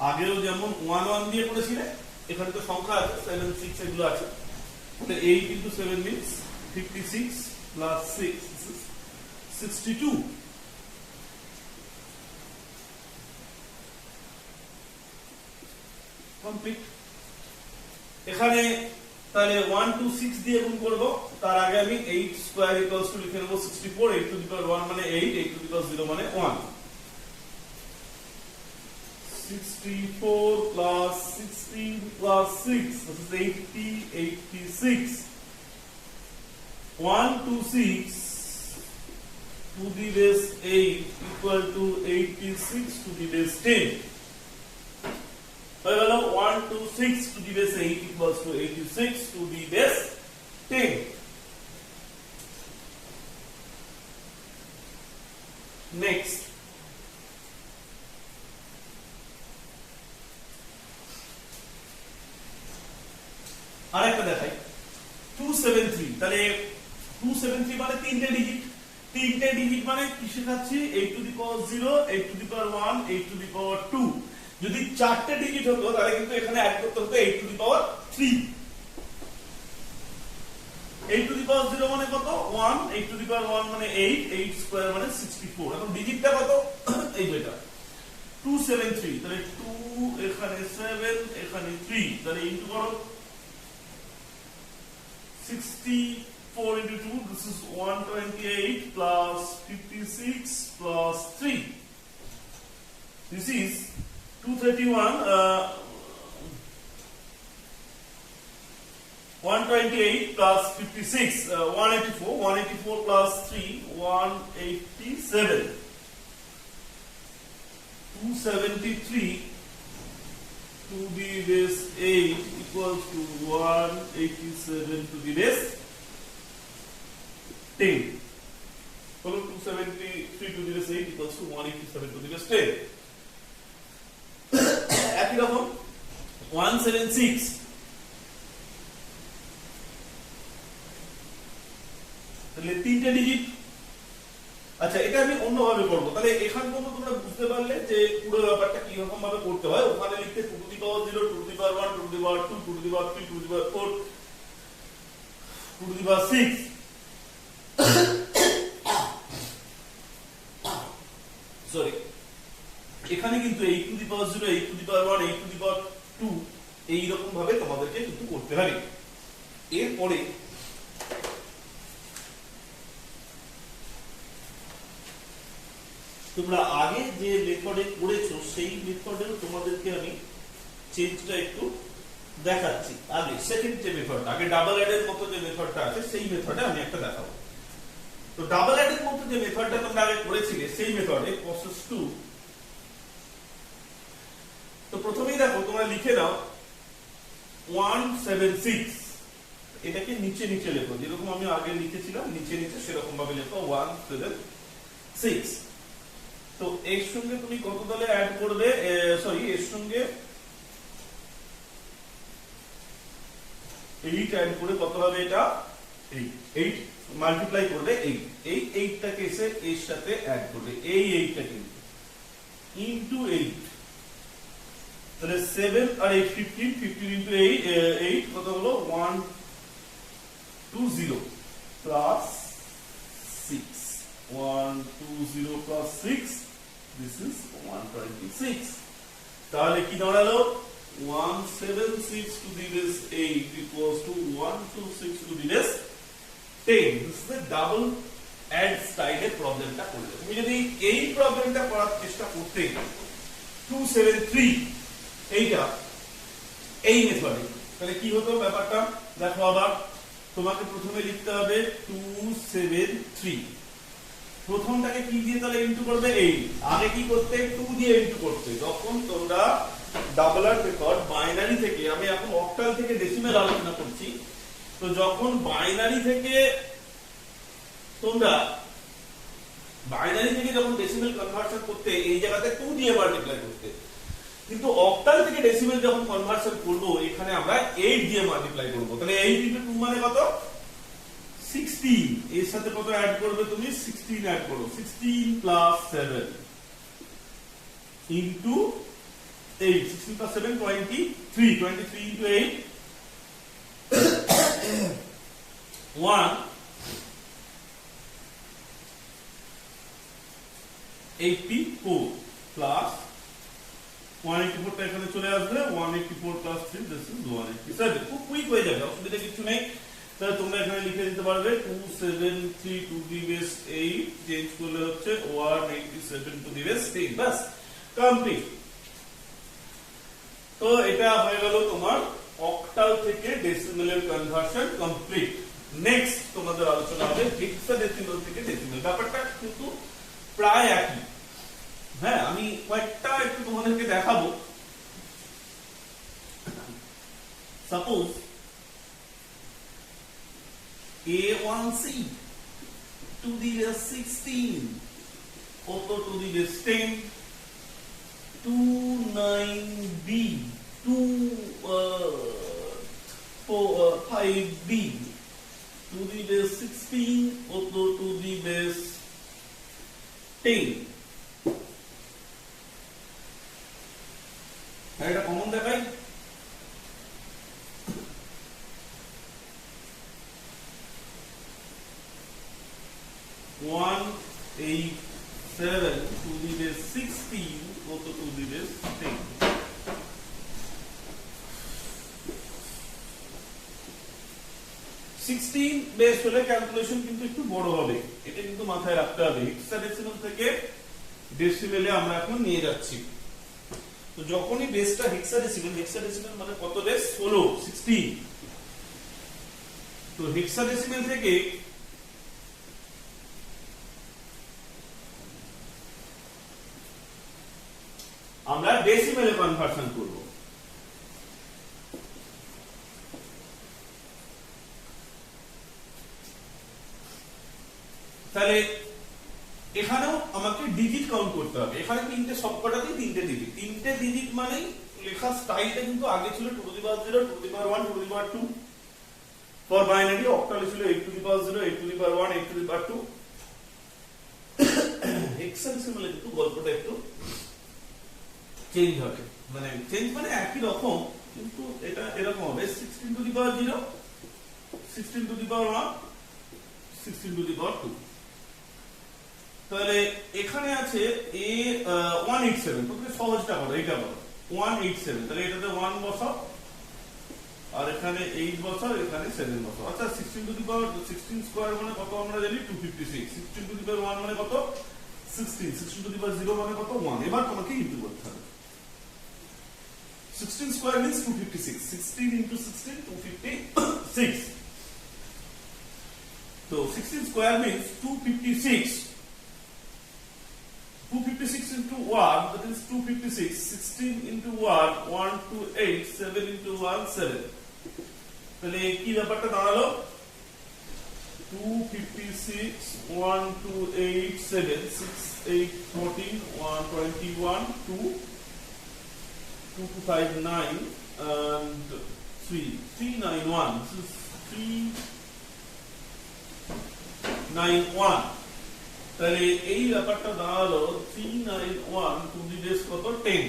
আগেও যেমন 1 1 দিয়ে করেছিলে এখানে তো সংখ্যা আছে 7 6 এগুলো আছে তাহলে 8 into 7 means 56 plus 6 62 কমপ্লিট এখানে তাহলে 1 2 6 দিয়ে গুণ করব তার আগে আমি 8 স্কয়ার ইকুয়ালস টু লিখে নেব 64 8 টু দি পাওয়ার 1 মানে 8 8 টু দি পাওয়ার 0 মানে 1 64 plus 16 plus 6 this is 80 86 126 to the base 8 equal to 86 to the base 10 126 to the base 8 equals to 86 to the base 10 next আরেকটা দেখাই 273 তাহলে 273 মানে তিনটে ডিজিট তিনটে ডিজিট মানে কি শেখাচ্ছি 8 to the power 0, 8 to the power 1, 8 to the power 2। যদি চারটে ডিজিট হতো তাহলে কিন্তু এখানে অ্যাড করতে হতো 8 to the power 3। 8 to the power 0 মানে কত 1, 8 টু দি পাওয়ার 1 মানে 8, 8 স্কয়ার মানে 64। এখন ডিজিটটা কত এই দুইটা 273, তাহলে 2 এখানে 7 এখানে 3, তাহলে ইনটু করো 64 into 2, this is 128 plus 56 plus 3. This is 231, 128 plus 56, 184, 184 plus 3, 187. 273 to the base 8 equals to 187 to the base 10. Follow 273 to the base 8 equals to 187 to the base 10. একই রকম 176 তাহলে তিনটে ডিজিট। আচ্ছা এটা আমি অন্যভাবে করব, তাহলে এখান পর্যন্ত তোমরা বুঝতে পারলে যে পুরো ব্যাপারটা কি রকম ভাবে করতে হয়। ওখানে লিখতে 2 to the power 0, 2 to the power 1, 2 to the power 2, 2 to the power 3, 2 to the power 4, 2 to the power 6। Sorry, এখানে কিন্তু 8 to the power 0, 8 to the power 1, 8 to the power 2 এই রকম ভাবে তোমাদেরকে কিন্তু করতে হবে। এরপরে তোমরা আগে যে মেথডে করেছো সেই মেথডেও তোমাদেরকে আমি চেঞ্জটা একটু দেখাচ্ছি। আগে সেকেন্ড যে মেথডটা, আগে ডাবল অ্যাড এর মতো যে মেথডটা আছে সেই মেথডে আমি একটা দেখাবো। তো ডাবল অ্যাড এর মতো যে মেথডটা তোমরা আগে করেছিলে সেই মেথডে প্রসেস 2। তো প্রথমেই দেখো তোমরা লিখে নাও 176, এটাকে নিচে নিচে লেখো, যেরকম আমি আগে লিখেছিলাম নিচে নিচে সেরকম ভাবে লেখো 176। তো এর সঙ্গে তুমি কত তাহলে অ্যাড করবে, সরি এর সঙ্গে 8 অ্যাড করে কত হবে এটা 8 মাল্টিপ্লাই করবে 8, এই 8টাকে এসে এর সাথে অ্যাড করবে, এই 8টাকে ইনটু 8, তাহলে 7 আর 8 15, 15 ইনটু 8 কত হলো 120 প্লাস 6, 120 plus 6, this is 126। তাহলে কি দাঁড়ালো 176 to the base 8 equals to 126 to the base 10। This is the double add style এর প্রবলেমটা করলে। তুমি যদি এই প্রবলেমটা করার চেষ্টা করতে 273 এইটা এই মেথডে, তাহলে কি হতো ব্যাপারটা দেখো। আবার তোমাকে প্রথমে লিখতে হবে 273, প্রথমটাকে কি দিয়ে তাহলে ইনটু করবে 8, আগে কি করতে 2 দিয়ে ইনটু করতে। যখন তোমরা ডাবল অ্যাড মেথড বাইনারি থেকে, আমি এখন অক্টাল থেকে ডেসিমেল আলোচনা করছি, তো যখন বাইনারি থেকে তোমরা যখন ডেসিমেল কনভার্সন করতে এই জায়গাতে 2 দিয়ে মাল্টিপ্লাই করতে, কিন্তু অক্টাল থেকে ডেসিমেল যখন কনভার্সন করব এখানে আমরা 8 দিয়ে মাল্টিপ্লাই করব। তাহলে 8 ইনটু 2 মানে কত 16, এর সাথে কত অ্যাড করবে তুমি 16 অ্যাড করো, 16 plus 7 into 8, 16 plus 7 23, 23 into 8 184 plus 184 টা এখানে চলে আসবে, 184 প্লাস 3, this is 187। খুব কুইক হয়ে যাবে, অসুবিধা কিছু নেই। তাহলে তোমরা এখানে লিখে দিতে পারবে 273 টু দি বেস 8 চেঞ্জ করলে হচ্ছে 187 to the base 10, bus complete. তো এটা হয়ে গেল তোমার অক্টাল থেকে ডেসিমেলের কনভার্সন কমপ্লিট। নেক্সট তোমাদের আলোচনা হবে হেক্সাডেসিমাল থেকে ডেসিমেল। ব্যাপারটা কিন্তু প্রায় একই। হ্যাঁ, আমি কয়েকটা একটু তোমাদেরকে দেখাবো। Suppose A1C to the base 16, auto to the base 10, 29B, 5B to the base 16, auto to the base 10 এটা কমন দেখাই 187 to the base 16 to the base 10 16 base হলে ক্যালকুলেশন কিন্তু একটু বড় হবে, এটা কিন্তু মাথায় রাখতে হবে। হেক্সাডেসিমাল থেকে ডেসিমেলে আমরা এখন নিয়ে যাচ্ছি। তো যখনই বেসটা হেক্সাডেসিমাল, হেক্সাডেসিমাল মানে কত বেস? 16 16। তো হেক্সাডেসিমাল থেকে আমরা ডেসিমেলে কনভার্সন করব। তাহলে এখানেও আমাকে ডিজিট কাউন্ট করতে হবে। এখানে তিনটে সবকটাতেই তিনটে ডিজিট, তিনটে ডিজিট মানেই লেখা স্টাইলটা কিন্তু আগে ছিল 2 to the power 0, 2 to the power 1, 2 to the power 2। For binary অক্টালে ছিল 8 to the power 0, 8 to the power 1, 8 to the power 2। হেক্সাডেসিমালে কিন্তু গল্পটা একটু চেঞ্জ হবে, মানে চেঞ্জ মানে একই রকম কিন্তু এটা এরকম হবে 16 to the power 0, 16 to the power 1, 16 to the power 2। তাহলে এখানে আছে a 187, তোমরা সহজটা করো, এটা করো 187। তাহলে এটাতে 1 বসাও আর এখানে 8 বসাও, এখানে 7 বসাও। আচ্ছা 16 to the power 16 স্কয়ার মানে কত আমরা জানি? 256। 16 to the power 1 মানে কত? 16। 16 to the power 0 মানে কত? 1। এবার তোমাকে ইনটু করতে হবে। 16 square means 256. 16 into 16 256। So 16 square means 256। 256 into 1, that is 256। 16 into 1, 1 to 8, 7 into 1, 7। তাহলে কি ব্যাপারটা দাঁড়ালো? 256, 1 to 8, 7, 6, 8, 14, 1, 21, 2, 2 to 5, 9, and 3, 391. This is 391। তাহলে এই ব্যাপারটা দাঁড়ালো 391 টু দি বেস কত? 10।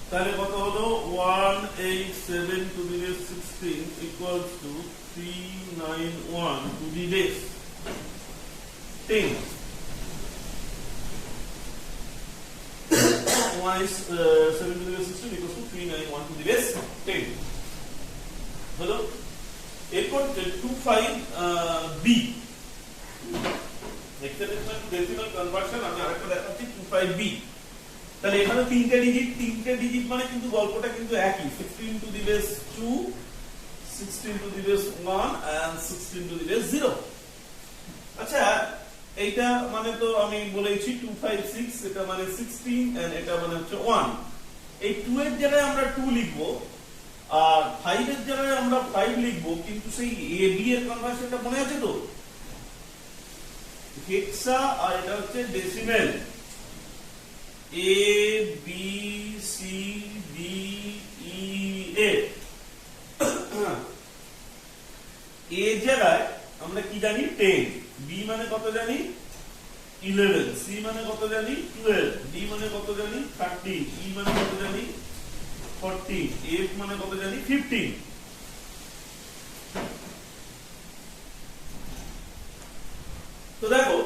তাহলে কত হলো? 187 to the base 16 equals two 391 to the base 10। 187 to the base 16 equals to 391 to the base 10 হলো। এরপর 25b ডেসিমাল কনভার্সন আমি আরেকটা দেখাচ্ছি 25b। তাহলে এখানে তিনটে ডিজিট মানে কিন্তু গল্পটা কিন্তু একই, 16 to the base 2, 16 to the base 1 and 16 to the base 0। আচ্ছা এইটা মানে তো আমি বলেছি 256, এটা মানে 16 এন্ড এটা মানে হচ্ছে 1। এই 2 এর জায়গায় আমরা 2 লিখব আর 5 এর জায়গায় আমরা 5 লিখব, কিন্তু সেই a b এর কনভার্সনটা মনে আছে তো? হেক্সা আর এটা হচ্ছে decimal. a b c d e a এর জায়গায় আমরা কি জানি? 10। b মানে কত জানি? 11। c মানে কত জানি? 12। d মানে কত জানি? 13। e মানে কত জানি? 14। f মানে কত জানি? 15। তো দেখো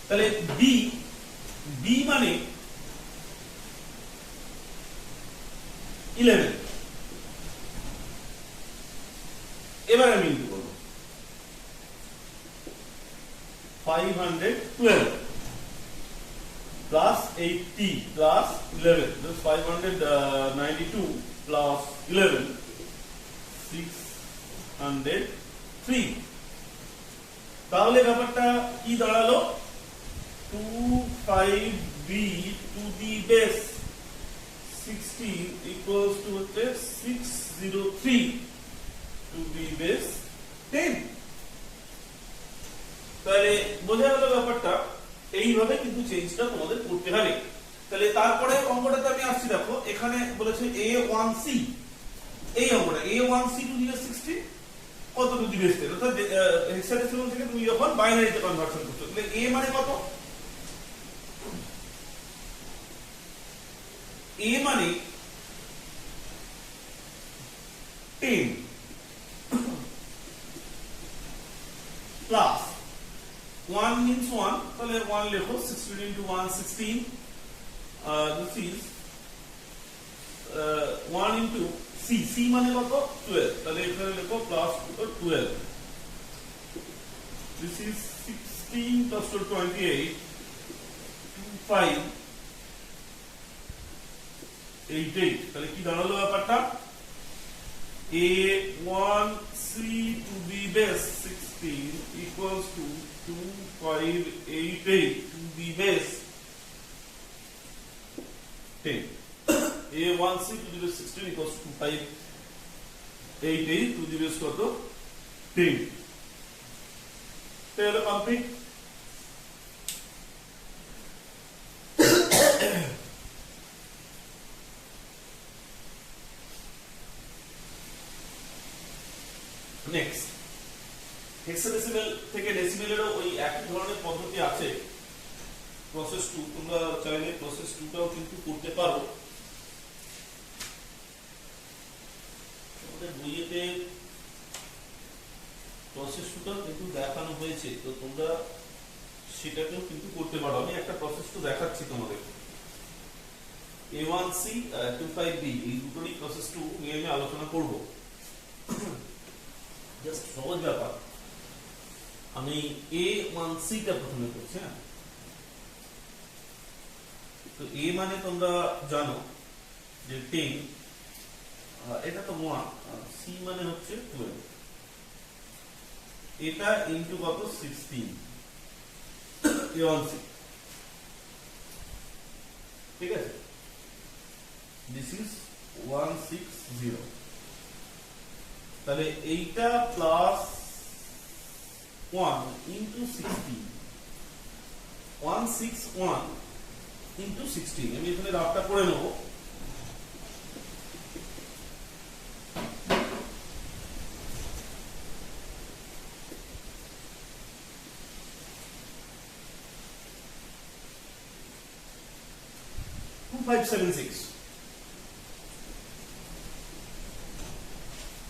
তাহলে b মানে 11। এবার আমি ইনটু করব 512 plus 80 plus 11, that's 592 plus 11, 603। তাহলে ব্যাপারটা কি দাঁড়ালো? 25b to the base 16 equals to 603 to the base 10। তাহলে বোঝা গেল ব্যাপারটা। এইভাবে কিন্তু চেঞ্জটা তোমাদের করতে হবে। তাহলে তারপরে অঙ্কটাতে আমি আসছি, দেখো এখানে বলেছে a1c। এই অঙ্কটা a1c টু দি বেস 16 কত টু দি বেস 10, অর্থাৎ হেক্সাডেসিমাল থেকে তুমি যখন বাইনারিতে কনভার্সন করছো তাহলে a মানে কত, a মানে 10 প্লাস 1 means 1, তাহলে 1 লেখো, 16 into 1 16, this is 1 into c মানে কত 12, তাহলে এখানে লেখো প্লাস 12, this is 16 plus 28 5 8, তাহলে কি দাঁড়ালো ব্যাপারটা, a1c to the base 16 equals to 2588 to the base 10. a1c to the base 16 equals to 2588 to the base কত 10, তাহলে কমপ্লিট। নেক্সট, হেক্সাডেসিমাল থেকে ডেসিমেলেরও ওই একই ধরনের পদ্ধতি আছে, প্রসেস 2, তোমরা চাইলে প্রসেস 2টাও কিন্তু করতে পারো। আমাদের বইয়েতে প্রসেস 2টাও কিন্তু দেখানো হয়েছে, তো তোমরা সেটাকেও কিন্তু করতে পারো। আমি একটা প্রসেস 2 দেখাচ্ছি তোমাদের, a1c 25b এই দুটোরই প্রসেস 2 নিয়ে আমি আলোচনা করব। জাস্ট সহজ ব্যাপার, আমি a1c টা প্রথমে করছি। হ্যাঁ, তো a মানে তোমরা জানো যে 10, এটা তো 1, c মানে হচ্ছে 12, এটা ইনটু কত 16, a1c, ঠিক আছে, দিস ইজ 160, তাহলে এইটা প্লাস 1 ইনটু 16, 161 ইনটু 16, আমি এখানে রাফটা করে নেব। Two 576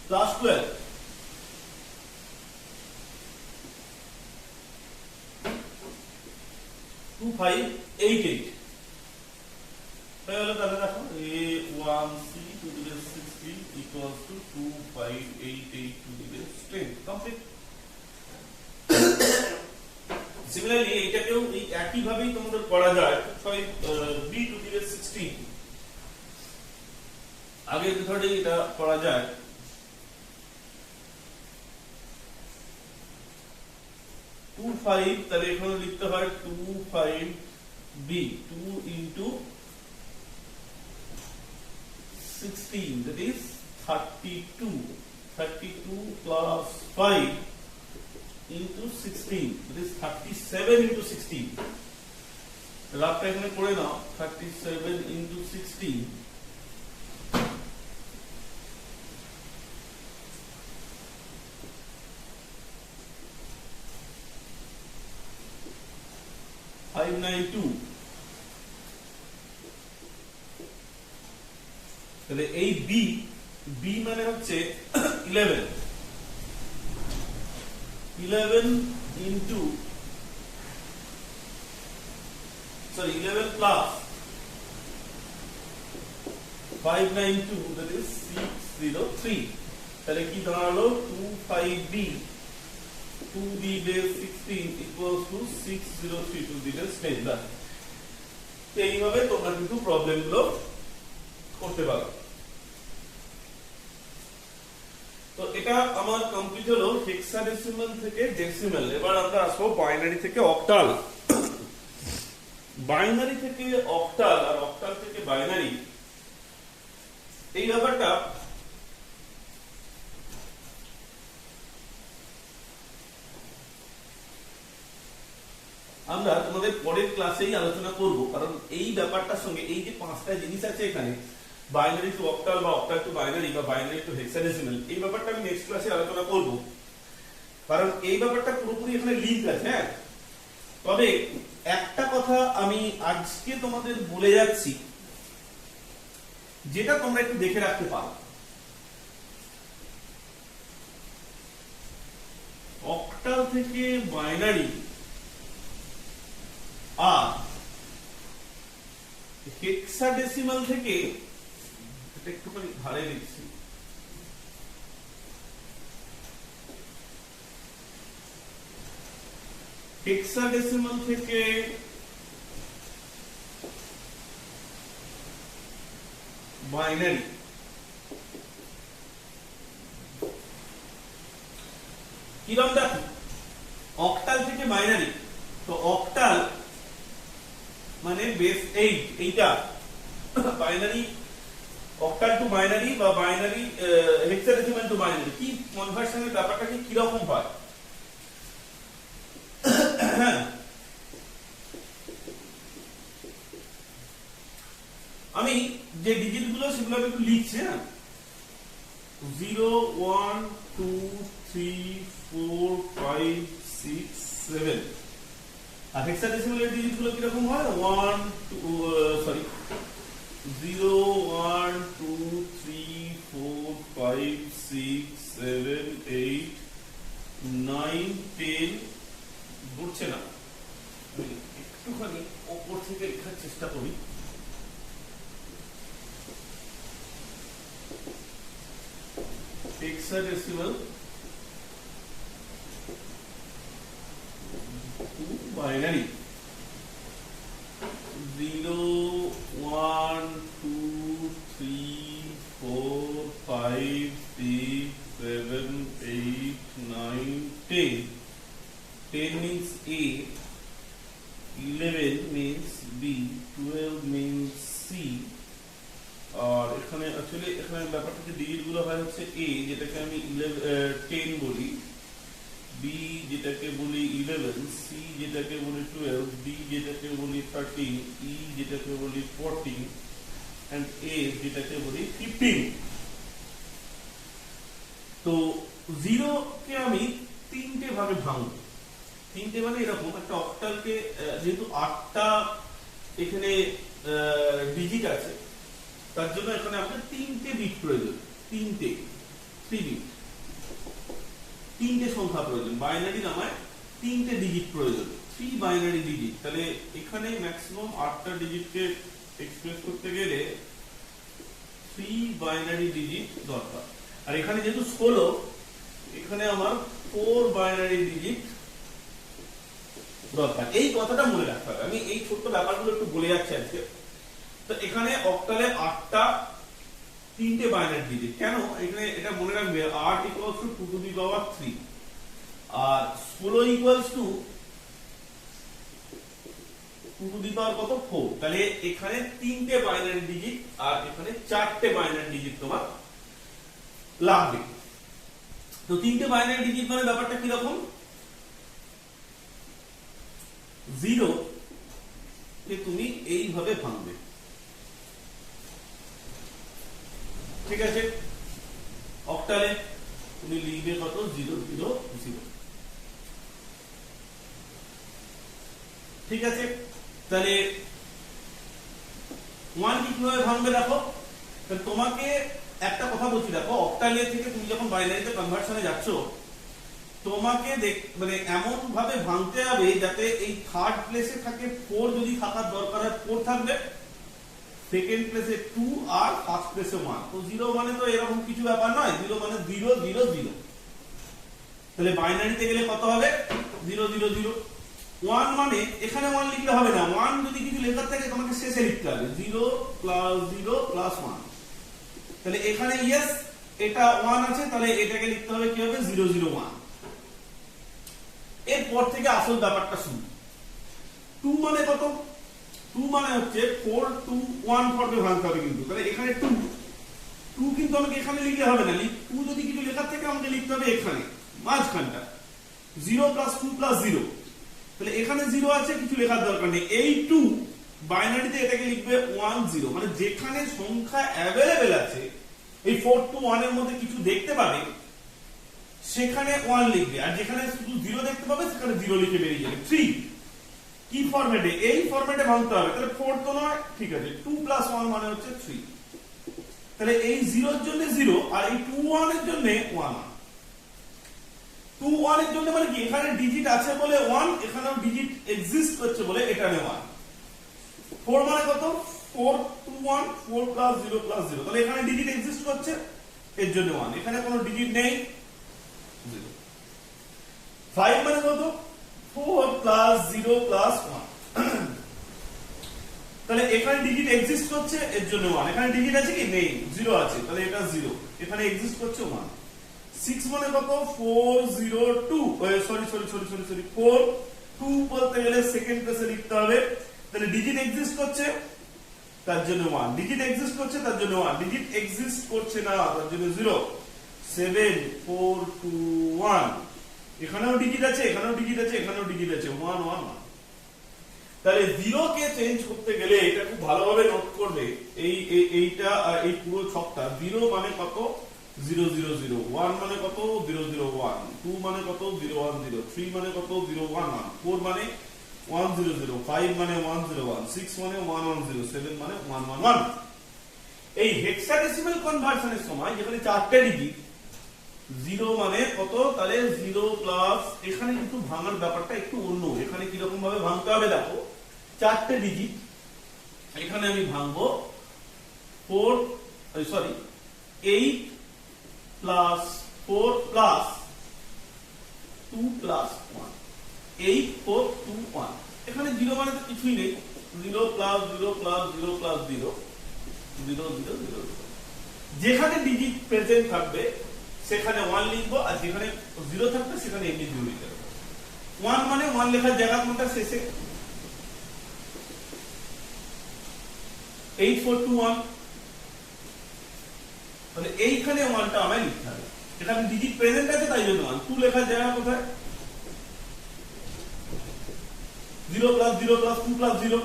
plus 12 2588, তাহলে দেখো a1c to the base 16 equals to 2588 to the base 10, complete. Similarly এটাকেও এই একই ভাবেই তোমাদের করা যায়, 25b to the base 16 আগের মেথডে এটা করা যায়। 25, তাহলে এখানে লিখতে হয় 25b, 2 into 16, that is 32, 32 plus 5 into 16, that is 37 into 16, রাফটা এখানে করে নাও, 37 into 16, তাহলে এই b মানে হচ্ছে 11 into 11 plus 592, that is 603, তাহলে কি দাঁড়ালো 25b to the base 16 equals to 603 to the base 10, না এইভাবে তোমরা কিন্তু প্রবলেম গুলো করতে পারো। তো এটা আমার কমপ্লিট হলো হেক্সাডেসিমাল থেকে ডেসিমাল। এবার আমরা আসবো বাইনারি থেকে অক্টাল। বাইনারি থেকে অক্টাল আর অক্টাল থেকে বাইনারি, এই ব্যাপারটা আমরা তোমাদের পরের ক্লাসেই আলোচনা করব, কারণ এই ব্যাপারটার সঙ্গে এই যে 5টা জিনিস আছে এখানে, বাইনারি টু অক্টাল বা অক্টাল টু বাইনারি বা বাইনারি টু হেক্সাডেসিমাল, এই ব্যাপারটা আমি নেক্সট ক্লাসে আলোচনা করব, কারণ এই ব্যাপারটা পুরোপুরি এখানে লিঙ্ক আছে। হ্যাঁ, তবে একটা কথা আমি আজকে তোমাদের বলে যাচ্ছি, যেটা তোমরা একটু দেখে রাখতে পারো। অক্টাল থেকে বাইনারি আর হেক্সাডেসিমাল থেকে, এটা একটুখানি ধারে লিখছি, হেক্সাডেসিমাল থেকে বাইনারি কিরম দেখো, অক্টাল থেকে বাইনারি, তো অক্টাল মানে বেস 8, এইটা বাইনারি, অক্টাল টু বাইনারি বা বাইনারি হেক্সাডেসিমাল টু বাইনারি, কি কনভার্সনের ব্যাপারটা কি রকম হয়। আমি যে ডিজিট গুলো সেগুলো একটু লিখছি। হ্যাঁ, 0 1 2 3 4 5 6 7, আর হেক্সাডেসিমালের ডিজিট গুলো কি রকম হয়, 1 0 1 2 3 4 5 6 7 8 9 10, বুঝছে না, একটুখানি ওপর থেকে লেখার চেষ্টা করি। Hexadecimal two binary 0 1 2 3 4 5 6 7 8 9 10, 10 means A, 11 means B, 12 means C, আর এখানে অ্যাকচুয়ালি এখানে ব্যাপারটা যে ডিজিট গুলো হয় হচ্ছে A, যেটাকে আমি 10 বলি, B যেটাকে বলি 11, C যেটাকে বলি 12, D যেটাকে বলি 13, E যেটাকে বলি 14 and A যেটাকে বলি 15। তো 0 কে আমি তিনটে ভাবে ভাঙব, তিনটে মানে এরকম, একটা অক্টালকে যেহেতু 8টা এখানে ডিজিট আছে, তার জন্য এখানে আপনার 3টে বিট প্রয়োজন, 3 বিট, 3টে সংখ্যা প্রয়োজন, বাইনারি নামায় 3টে ডিজিট প্রয়োজন, 3 বাইনারি ডিজিট। তাহলে এখানে ম্যাক্সিমাম 8টা ডিজিটকে এক্সপ্রেস করতে গেলে 3 বাইনারি ডিজিট দরকার, আর এখানে যেহেতু 16, এখানে আমার 4 বাইনারি ডিজিট দরকার। এই কথাটা মনে রাখতে হবে, আমি এই ছোট্ট ব্যাপারগুলো একটু বলে যাচ্ছি আজকে। তো এখানে অক্টালে 8টা 3টে বাইনারি ডিজিট, কেন এখানে এটা মনে রাখবে, 8 equals to 2 to the power 3 আর 16 equals to 2 to the power কত 4, তাহলে এখানে 3টে বাইনারি ডিজিট আর এখানে 4টে বাইনারি ডিজিট তোমার লাগবে। তো 3টে বাইনারি ডিজিট মানে ব্যাপারটা কি রকম, 0 কে তুমি এইভাবে ভাঙবে, ঠিক আছে, অক্টালে তুমি লিখবে কত 0 0 0, ঠিক আছে। তাহলে 1 কি কিভাবে ভাঙবে দেখো, তাহলে তোমাকে একটা কথা বলছি, দেখো অক্টালে থেকে তুমি যখন বাইনারিতে কনভার্সনে যাচ্ছ, তোমাকে মানে এমন ভাবে ভাঙতে হবে যাতে এই থার্ড প্লেসে থাকে 4, যদি থাকার দরকার হয় 4 থাকবে, সেকেন্ড প্লেসে 2 আর ফার্স্ট প্লেসে 1। তো 0 মানে তো এরকম কিছু ব্যাপার নয়, 0 মানে 0 0 0, তাহলে বাইনারিতে গেলে কত হবে 0 0 0। 1 মানে এখানে 1 লিখলে হবে না, 1 যদি কিছু লেখার থাকে তোমাকে শেষে লিখতে হবে, 0 প্লাস 0 প্লাস 1, তাহলে এখানে ইয়েস এটা 1 আছে, তাহলে এটাকে লিখতে হবে কি হবে 0 0 1। এরপর থেকে আসল ব্যাপারটা শুরু। 2 মানে কত, 2 মানে হচ্ছে 4 2 1 ফর্মে ভাঙতে হবে, কিন্তু তাহলে এখানে 2 কিন্তু আমাকে এখানে লিখলে হবে না, 2 যদি কিছু লেখার থেকে আমাকে লিখতে হবে এখানে মাঝখানটা, 0 প্লাস 2 প্লাস 0, তাহলে এখানে 0 আছে, কিছু লেখার দরকার নেই, এই 2 বাইনারিতে এটাকে লিখবে 1 0, মানে যেখানে সংখ্যা অ্যাভেলেবেল আছে এই 4 to 1 এর মধ্যে কিছু দেখতে পাবে সেখানে 1 লিখবে, আর যেখানে শুধু 0 দেখতে পাবে সেখানে 0 লিখে বেরিয়ে যাবে। 3 কি ফরম্যাটে? এই ফরম্যাটে ভাঙতে হবে। তাহলে 4 তো নয়, ঠিক আছে, 2 + 1 মানে হচ্ছে 3। তাহলে এই 0 এর জন্য 0 আর এই 2 1 এর জন্য 1। 2 1 এর জন্য মানে কি, এখানে ডিজিট আছে বলে 1, এখানেও ডিজিট এক্সিস্ট করছে বলে এখানে 1। 4 মানে কত? 4 2 1 4 + 0 + 0, তাহলে এখানে ডিজিট এক্সিস্ট করছে এর জন্য 1, এখানে কোনো ডিজিট নেই 0। 5 মানে কত? 4 + 0 + 1, তাহলে এখানে ডিজিট এক্সিস্ট করছে এর জন্য 1, এখানে ডিজিট আছে কি? নেই, 0 আছে, তাহলে এটা 0, এখানে এক্সিস্ট করছে 1। 6 মানে কত? 4 0 2, সরি 4 2 বলতে গেলে সেকেন্ড প্লেসে লিখতে হবে, তাহলে ডিজিট এক্সিস্ট করছে তার জন্য 1, ডিজিট এক্সিস্ট করছে তার জন্য 1, ডিজিট এক্সিস্ট করছে না তার জন্য 0। 7 4 2 1, এখানেও ডিজিট আছে, এখানেও ডিজিট আছে, এখানেও ডিজিট আছে, 1 1 1। তাহলে 0 কে চেঞ্জ করতে গেলে এটা খুব ভালোভাবে নোট করবে, এইটা এই পুরো ছকটা 0 মানে কত? 0 0 0, 1 মানে কত? 0 0 1, 2 মানে কত? 0 1 0, 3 মানে কত? 0 1 1, 4 মানে 1 0 0, 5 মানে 1 0 1, 6 মানে 1 1 0, 7 মানে 1 1 1। এই হেক্সাডেসিমাল কনভার্সনের সময় যেখানে চারটে ডিজিট, 0 মানে কত? তাহলে 0 প্লাস, এখানে কিন্তু ভাঙার ব্যাপারটা একটু অন্য, এখানে কি রকম ভাবে ভাঙতে হবে দেখো, চারটে ডিজিট, এখানে আমি ভাঙবো 8 প্লাস 4 প্লাস 2 প্লাস 1, 8 4 2 1, এখানে 0 মানে তো কিছুই নেই, 0 প্লাস 0 প্লাস 0 প্লাস 0 0 0 0 0, যেখানে ডিজিট প্রেজেন্ট থাকবে সেখানে 1 লিখবো, আর যেখানে 0 থাকবে সেখানে এমনি 0 লিখতে হবে। 1 মানে 1 লেখার জায়গা কোনটা? শেষে। 8 4 2 1, তাহলে এইখানে 1টা আমায় লিখতে হবে, এখানে ডিজিট প্রেজেন্ট আছে তাই জন্য 1। 2 লেখার জায়গা কোথায়? 0 + 0 + 2 + 0,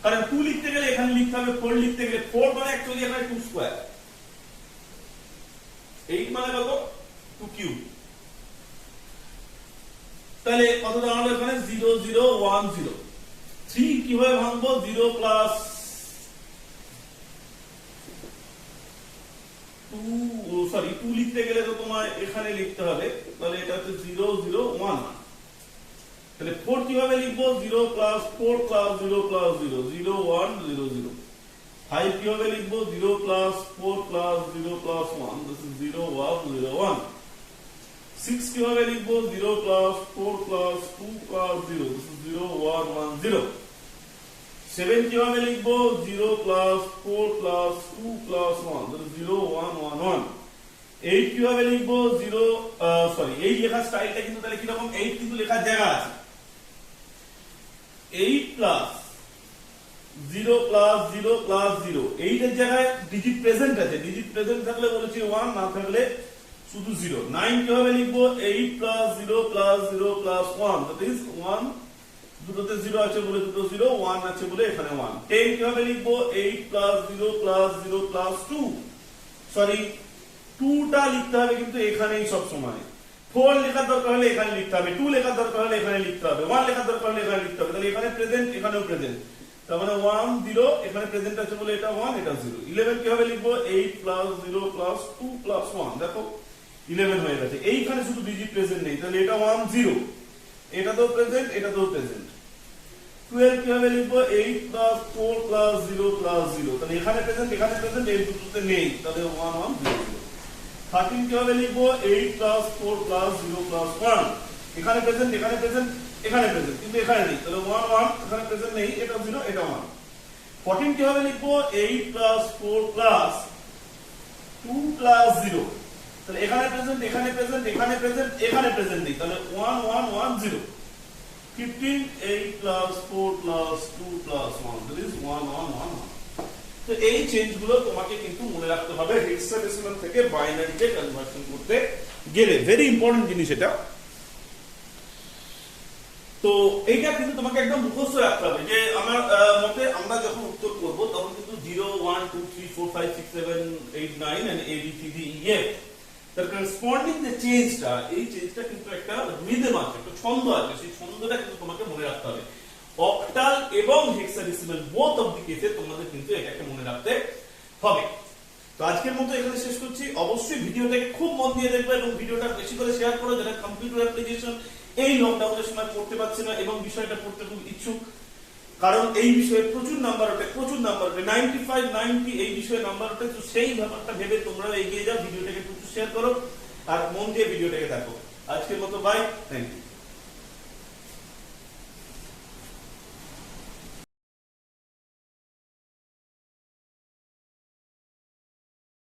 কারণ 2 লিখতে গেলে এখানে লিখতে হবে 4, লিখতে গেলে 4 মানে অ্যাকচুয়ালি এখানে 2 স্কয়ার, 8 মানে কত? 2 কিউব, তাহলে কত দাঁড়ালো এখানে? 0 0 1 0। 3 কিভাবে ভাঙবো? 0 প্লাস 2 লিখতে গেলে তো তোমার এখানে লিখতে হবে, তাহলে এটা হচ্ছে 0 0 1 1। তাহলে 4 কিভাবে লিখবো? 0 প্লাস 4 প্লাস 0 প্লাস 0 0 1 0 0। 5 কিভাবে লিখবো? 0 plus 4 plus 0 plus 1, this is 0 1 0 1। 6 কিভাবে লিখবো? 0 plus 4 plus 2 plus 0, this is 0 1 1 0। 7 কিভাবে লিখবো? 0 plus 4 plus 2 plus 1, that is 0 1 1 1। 8 কিভাবে লিখবো? 8 লেখার স্টাইলটা কিন্তু তাহলে কি রকম? 8 কিন্তু লেখার জায়গা আছে, 8 প্লাস 0 প্লাস 0 প্লাস 0, 8 এর জায়গায় ডিজিট প্রেজেন্ট আছে, ডিজিট প্রেজেন্ট থাকলে বলেছি 1, না থাকলে শুধু 0। 9 কিভাবে লিখবো? 8 plus 0 plus 0 plus 1, that is 1, দুটোতে 0 আছে বলে দুটো 0, 1 আছে বলে এখানে 1। 10 কিভাবে লিখবো? 8 প্লাস 0 প্লাস 0 প্লাস 2, 2টা লিখতে হবে কিন্তু এখানেই সব সময়। 4 লেখার দরকার হলে এখানে লিখতে হবে, 2 লেখার দরকার হলে এখানে লিখতে হবে, 1 লেখার দরকার হলে এখানে লিখতে হবে, তাহলে এখানে প্রেজেন্ট এখানেও প্রেজেন্ট, তার মানে 1 0, এখানে প্রেজেন্ট আছে বলে এটা 1 এটা 0। 11 কিভাবে লিখবো? 8 প্লাস 0 প্লাস 2 প্লাস 1, দেখো 11 হয়ে গেছে, এইখানে শুধু ডিজিট প্রেজেন্ট নেই, তাহলে এটা 1 0, এটা তো প্রেজেন্ট, এটা তো প্রেজেন্ট। 12 কিভাবে লিখবো? 8 প্লাস 4 প্লাস 0 প্লাস 0, তাহলে এখানে প্রেজেন্ট এখানে প্রেজেন্ট, এই দুটোতে নেই, তাহলে 1 1 0 0। 13 কিভাবে লিখবো? 8 প্লাস 4 প্লাস 0 প্লাস 1, এখানে প্রেজেন্ট এখানে প্রেজেন্ট এখানে প্রেজেন্ট, কিন্তু এখানে নেই, তাহলে 1 1, এখানে প্রেজেন্ট নেই, এটা 0 এটা 1। 14 কিভাবে লিখবো? 8 প্লাস 4 প্লাস 2 প্লাস 0, তাহলে এখানে প্রেজেন্ট এখানে প্রেজেন্ট এখানে প্রেজেন্ট এখানে প্রেজেন্ট নেই, তাহলে 1 1 1 0। 15 8 plus 4 plus 2 plus 1, that is 1 1 1 1। তো এই চেঞ্জ গুলো তোমাকে কিন্তু মনে রাখতে হবে হেক্সাডেসিমাল থেকে বাইনারিতে কনভার্সন করতে গেলে, ভেরি ইম্পর্টেন্ট জিনিস এটা। তো এইটা কিন্তু তোমাকে একদম মুখস্থ রাখতে হবে যে আমার মতে আমরা যখন উত্তর করব তখন কিন্তু 0 1 2 3 4 5 6 7 8 9 and a b c d e f তার করেসপন্ডিং যে চেঞ্জটা, এই চেঞ্জটা কিন্তু একটা রিদম আছে, একটা ছন্দ আছে, সেই ছন্দটা কিন্তু তোমাকে মনে রাখতে হবে। অক্টাল এবং হেক্সাডেসিমাল বোথ অফ দি কেসে তোমাদের কিন্তু এটাকে মনে রাখতে হবে। তো আজকের মতো এখানে শেষ করছি। অবশ্যই ভিডিওটাকে খুব মন দিয়ে দেখবে এবং ভিডিওটা বেশি করে শেয়ার করো যারা কম্পিউটার অ্যাপ্লিকেশন এই লকডাউনের সময় পড়তে পারছে না এবং বিষয়টা পড়তে খুব ইচ্ছুক, কারণ এই বিষয়ে প্রচুর নাম্বার ওঠে 95 90 এই বিষয়ে নাম্বার ওঠে। তো সেই ব্যাপারটা ভেবে তোমরা এগিয়ে যাও, ভিডিওটাকে প্রচুর শেয়ার করো আর মন দিয়ে ভিডিওটাকে দেখো। আজকের মতো বাই, থ্যাংক ইউ।